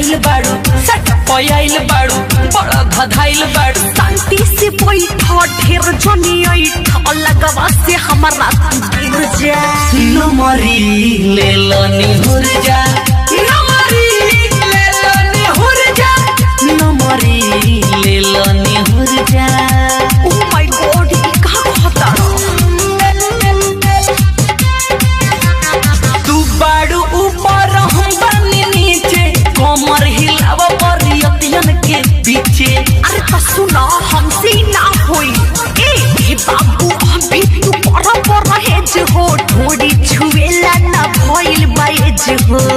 धधाइल बाड़ू सट पयाइल बाड़ू बड़ा धधाइल बाड़ू शांति से बैठो ढेर जनी ऐठ लगवा से हमारा गिर जा नमरी ले लनी हुर जा नमरी ले लनी हुर जा नमरी ले लनी हुर जा ओह माय गॉड ये का कहता तू बाड़ू ऊपर हम बनी नीचे कमर हिलाव परियतियन के पीछे अरे तो सुना हमसे ना होई ए बाबू अभी तू बड़ा बड़ा है जो हो थोड़ी छुएला ना भइल बाए जो हो